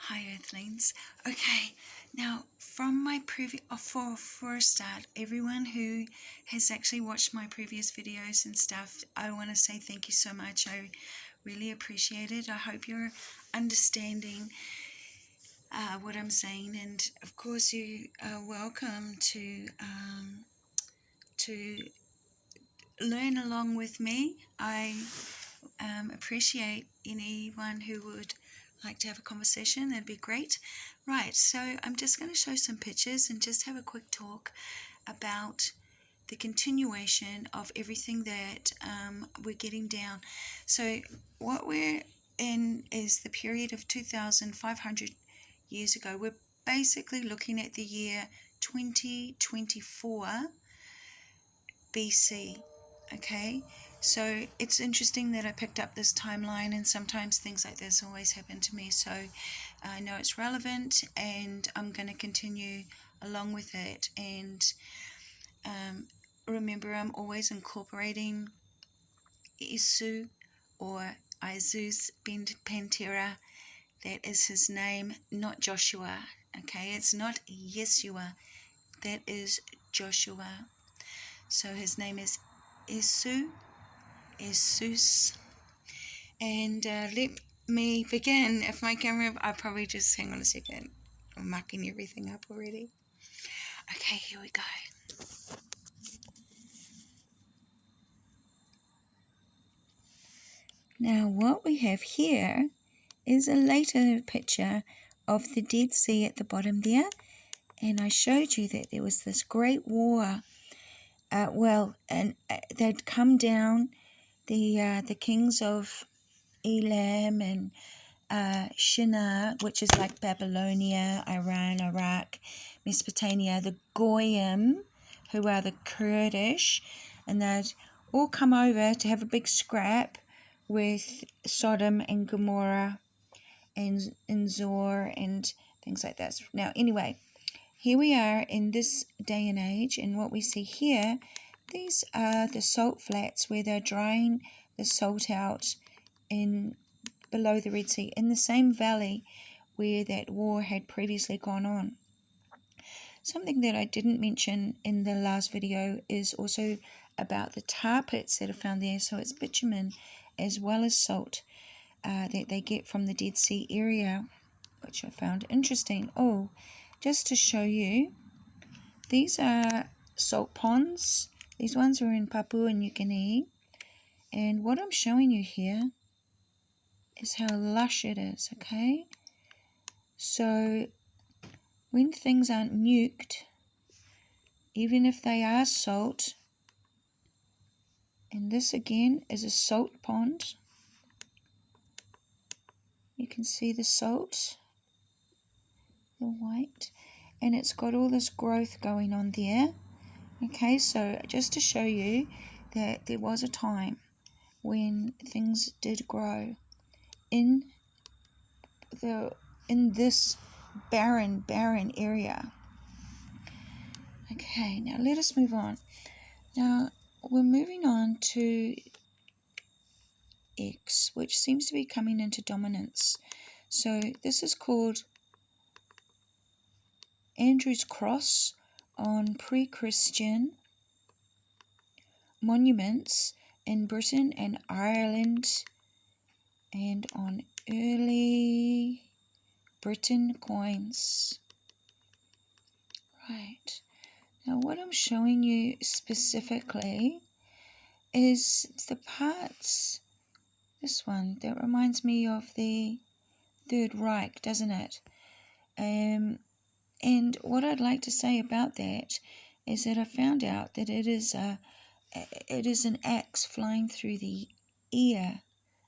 Hi Earthlings. Okay, now from my previous, for a start, everyone who has actually watched my previous videos and stuff, I want to say thank you so much. I really appreciate it. I hope you're understanding what I'm saying, and of course you are welcome to learn along with me. I appreciate anyone who would like to have a conversation. That'd be great. Right, so I'm just going to show some pictures and just have a quick talk about the continuation of everything that we're getting down. So what we're in is the period of 2,500 years ago. We're basically looking at the year 2024 BC. Okay, so it's interesting that I picked up this timeline, and sometimes things like this always happen to me, so I know it's relevant and I'm going to continue along with it. And remember, I'm always incorporating Isu or Isus ben Pantera. That is his name, not Joshua. Okay, it's not Yeshua, that is Joshua. So his name is Isu, Jesus. And let me begin. If my camera, I'll probably just hang on a second. I'm mucking everything up already. Okay, here we go. Now what we have here is a later picture of the Dead Sea at the bottom there. And I showed you that there was this great war. They'd come down, the kings of Elam and Shinar, which is like Babylonia, Iran, Iraq, Mesopotamia, the Goyim, who are the Kurdish, and they'd all come over to have a big scrap with Sodom and Gomorrah and Zor and things like that. Now, anyway, here we are in this day and age, and what we see here, these are the salt flats where they're drying the salt out in below the Red Sea, in the same valley where that war had previously gone on. Something that I didn't mention in the last video is also about the tar pits that are found there. So it's bitumen as well as salt that they get from the Dead Sea area, which I found interesting. Oh, just to show you, these are salt ponds. These ones are in Papua New Guinea. And what I'm showing you here is how lush it is, okay? So when things aren't nuked, even if they are salt, and this again is a salt pond, you can see the salt, the white, and it's got all this growth going on there. Okay, so just to show you that there was a time when things did grow in this barren area. Okay, now let us move on. Now we're moving on to X, which seems to be coming into dominance. So this is called Andrew's Cross on pre-Christian monuments in Britain and Ireland, and on early Britain coins. Right, now what I'm showing you specifically is the parts, this one, that reminds me of the Third Reich, doesn't it? And what I'd like to say about that is that I found out that it is an axe flying through the air,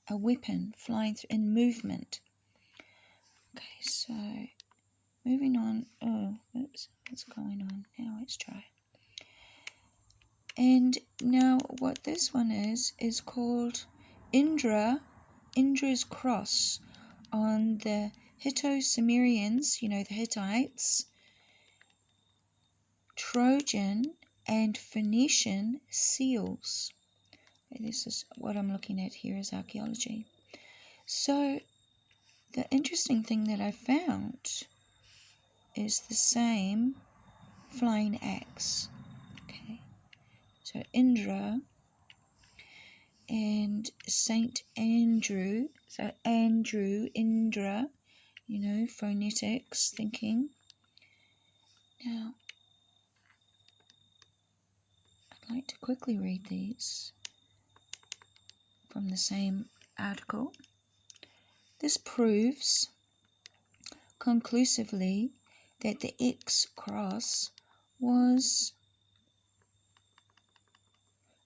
a weapon flying in movement. Okay, so moving on. Oh, oops, what's going on? Now let's try. And now what this one is called Indra's Cross on the Hitto-Sumerians, you know, the Hittites, Trojan and Phoenician seals. This is what I'm looking at here is archaeology. So The interesting thing that I found is the same flying axe. Okay, so Indra and Saint Andrew. So Andrew, Indra, phonetics, thinking. Now, I'd like to quickly read these from the same article. This proves conclusively that the X cross was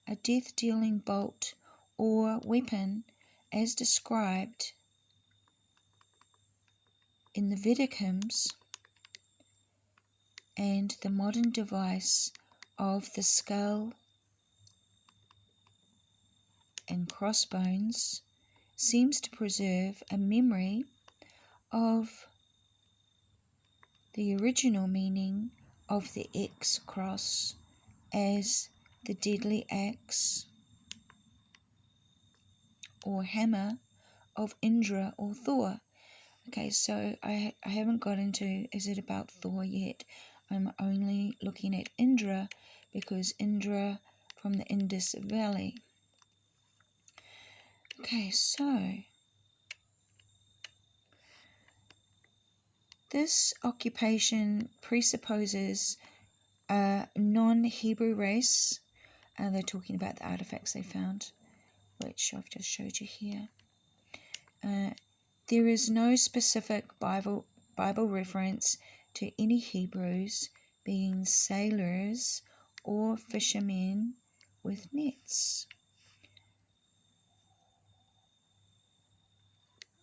a death-dealing bolt or weapon as described in the Vedic hymns, and the modern device of the skull and crossbones seems to preserve a memory of the original meaning of the X cross as the deadly axe or hammer of Indra or Thor. Okay, so I haven't got into is it about Thor yet. I'm only looking at Indra because Indra from the Indus Valley. Okay, so this occupation presupposes a non-Hebrew race. They're talking about the artifacts they found, which I've just showed you here. There is no specific Bible reference to any Hebrews being sailors or fishermen with nets.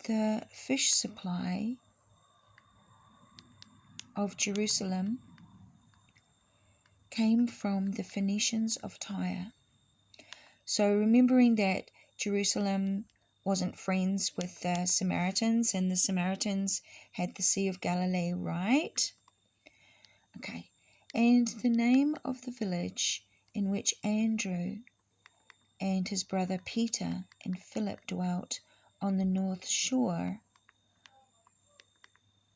The fish supply of Jerusalem came from the Phoenicians of Tyre. So remembering that Jerusalem wasn't friends with the Samaritans, and the Samaritans had the Sea of Galilee, right? Okay, and the name of the village in which Andrew and his brother Peter and Philip dwelt on the north shore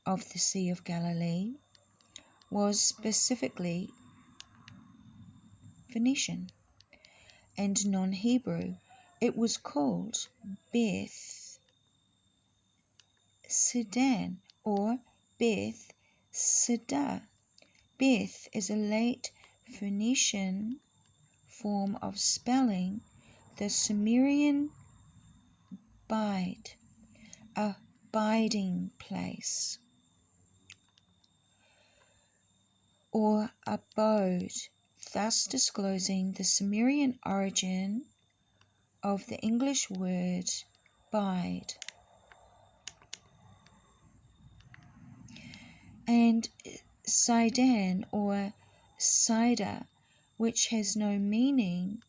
of the Sea of Galilee was specifically Phoenician and non-Hebrew. It was called Beth Sedan or Beth Sedah. Beth is a late Phoenician form of spelling the Sumerian bide, a biding place, or abode, thus disclosing the Sumerian origin of the English word bide. And Sidon or Sida, which has no meaning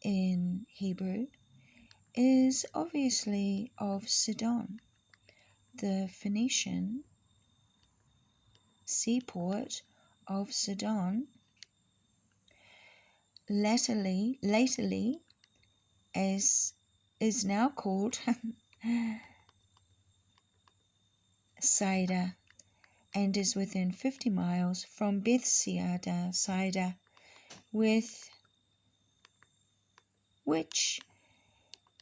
in Hebrew, is obviously of Sidon, the Phoenician seaport of Sidon, latterly as is now called Sida, and is within 50 miles from Bethsaida, with which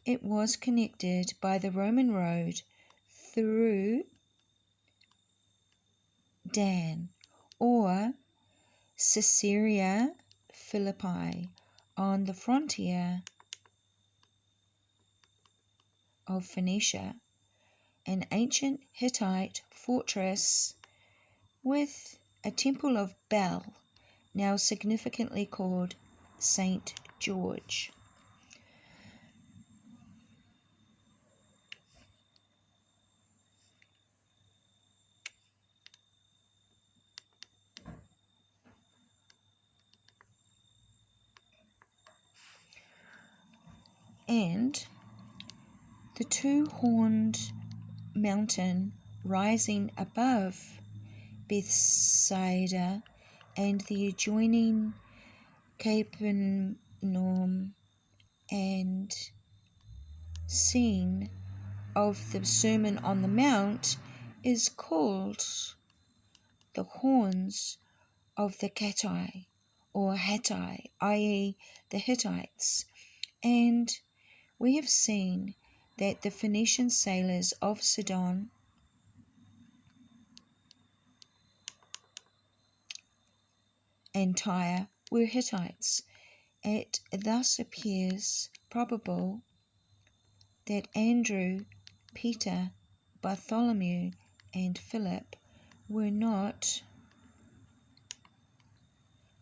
it was connected by the Roman road through Dan or Caesarea Philippi on the frontier of Phoenicia, an ancient Hittite fortress with a temple of Bel, now significantly called St. George. And the two-horned mountain rising above Bethsaida and the adjoining Capernaum and Scene of the Sermon on the Mount is called the horns of the Cattai or Hattai, i.e. the Hittites. And we have seen that the Phoenician sailors of Sidon and Tyre were Hittites. It thus appears probable that Andrew, Peter, Bartholomew, and Philip were not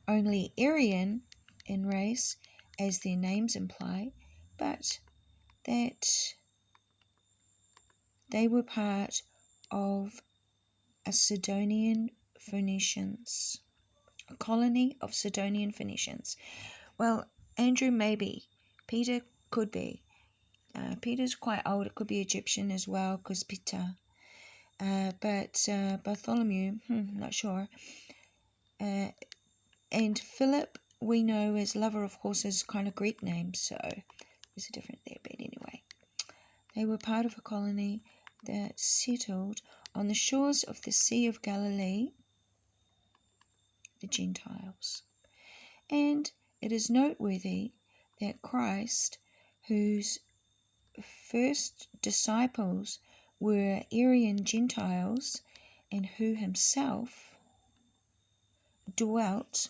only Aryan in race, as their names imply, but that they were part of a Sidonian Phoenicians, a colony of Sidonian Phoenicians. Well, Andrew maybe, Peter could be. Peter's quite old, it could be Egyptian as well, because Peter. But Bartholomew, not sure. And Philip, we know as lover of horses, kind of Greek name, so there's a difference there. But anyway, they were part of a colony that settled on the shores of the Sea of Galilee, the Gentiles. And it is noteworthy that Christ, whose first disciples were Aryan Gentiles, and who himself dwelt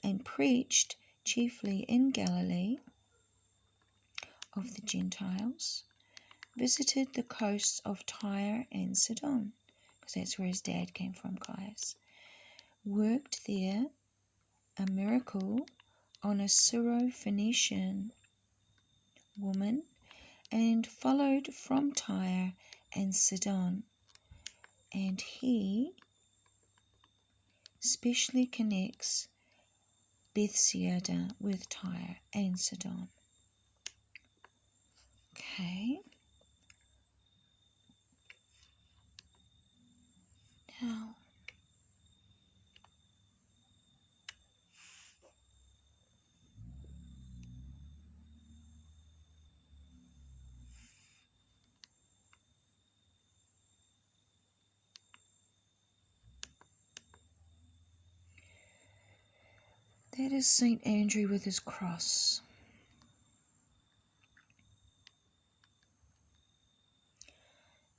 and preached chiefly in Galilee of the Gentiles, visited the coasts of Tyre and Sidon, because that's where his dad came from, guys, worked there a miracle on a Syro-Phoenician woman, and followed from Tyre and Sidon. And he specially connects Bethsaida with Tyre and Sidon. Okay. Now, that is St. Andrew with his cross.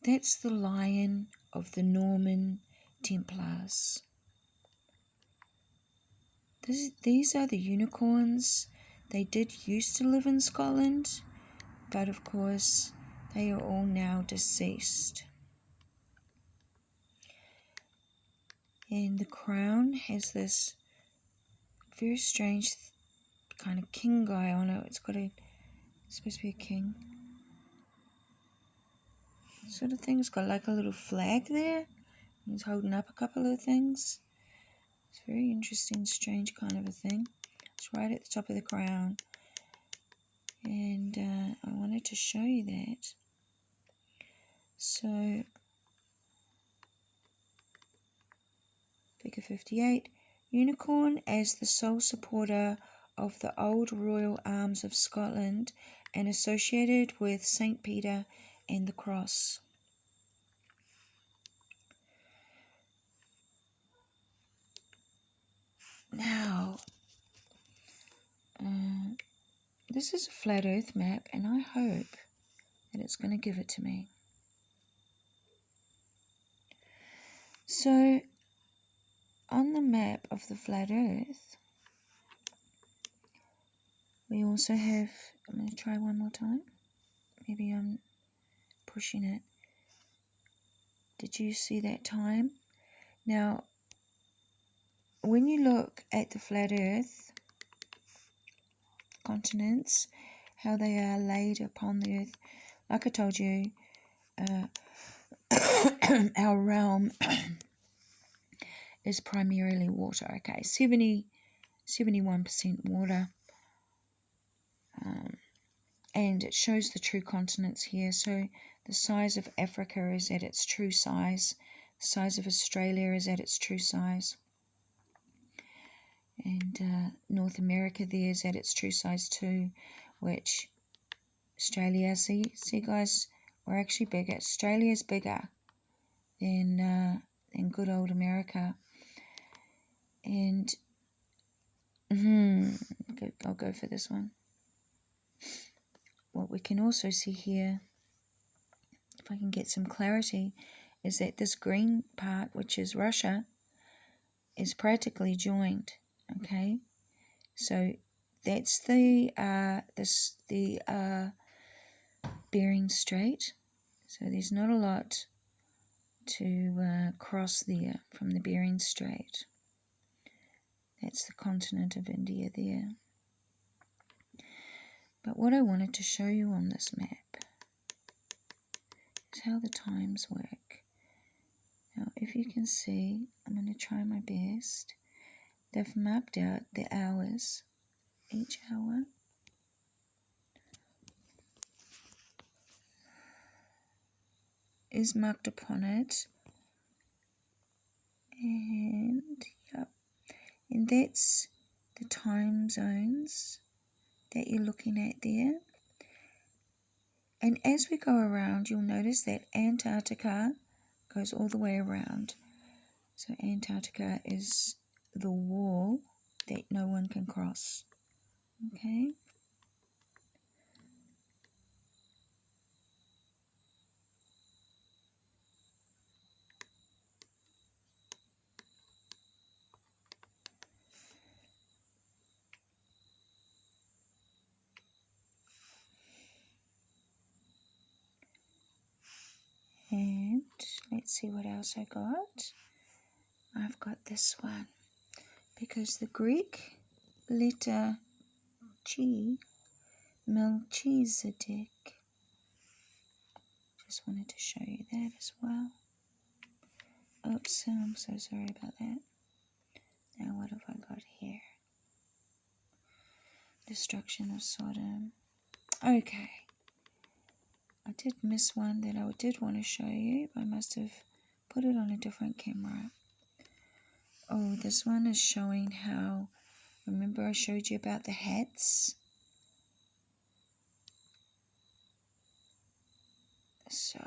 That's the lion of the Norman Templars. These are the unicorns. They did used to live in Scotland, but of course they are all now deceased. And the crown has this very strange kind of king guy on it. It's supposed to be a king sort of thing. It's got like a little flag there. He's holding up a couple of things. It's very interesting, strange kind of a thing. It's right at the top of the crown. And I wanted to show you that. So, figure 58. Unicorn as the sole supporter of the old royal arms of Scotland and associated with St. Peter and the cross. Now, this is a flat earth map, and I hope that it's going to give it to me. So, on the map of the flat earth, we also have, I'm going to try one more time. Maybe I'm pushing it. Did you see that time? Now, when you look at the flat earth continents, how they are laid upon the earth, like I told you, our realm is primarily water. Okay, 71% water. And it shows the true continents here. So the size of Africa is at its true size. The size of Australia is at its true size. And North America there is at its true size too, which Australia. See guys, we're actually bigger. Australia's bigger than good old America. And I'll go for this one. What we can also see here, if I can get some clarity, is that this green part, which is Russia, is practically joined. Okay, so that's the Bering Strait. So there's not a lot to cross there from the Bering Strait. That's the continent of India there. But what I wanted to show you on this map is how the times work. Now, if you can see, I'm going to try my best. They've marked out the hours. Each hour is marked upon it. And, yep. And that's the time zones that you're looking at there. And as we go around, you'll notice that Antarctica goes all the way around. So Antarctica is the wall that no one can cross. Okay? And let's see what else I got. I've got this one. Because the Greek letter G, Melchizedek. Just wanted to show you that as well. Oops, I'm so sorry about that. Now what have I got here? Destruction of Sodom. Okay. I did miss one that I did want to show you. I must have put it on a different camera. Oh, this one is showing how, remember I showed you about the hats? So,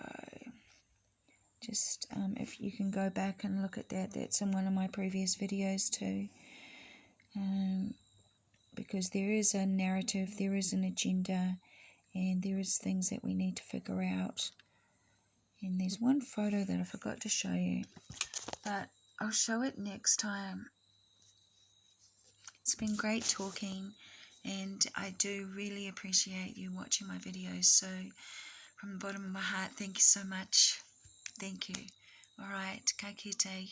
just if you can go back and look at that, that's in one of my previous videos too. Because there is a narrative, there is an agenda, and there is things that we need to figure out. And there's one photo that I forgot to show you, but I'll show it next time. It's been great talking, and I do really appreciate you watching my videos. So from the bottom of my heart, thank you so much. Thank you. All right, ka kite.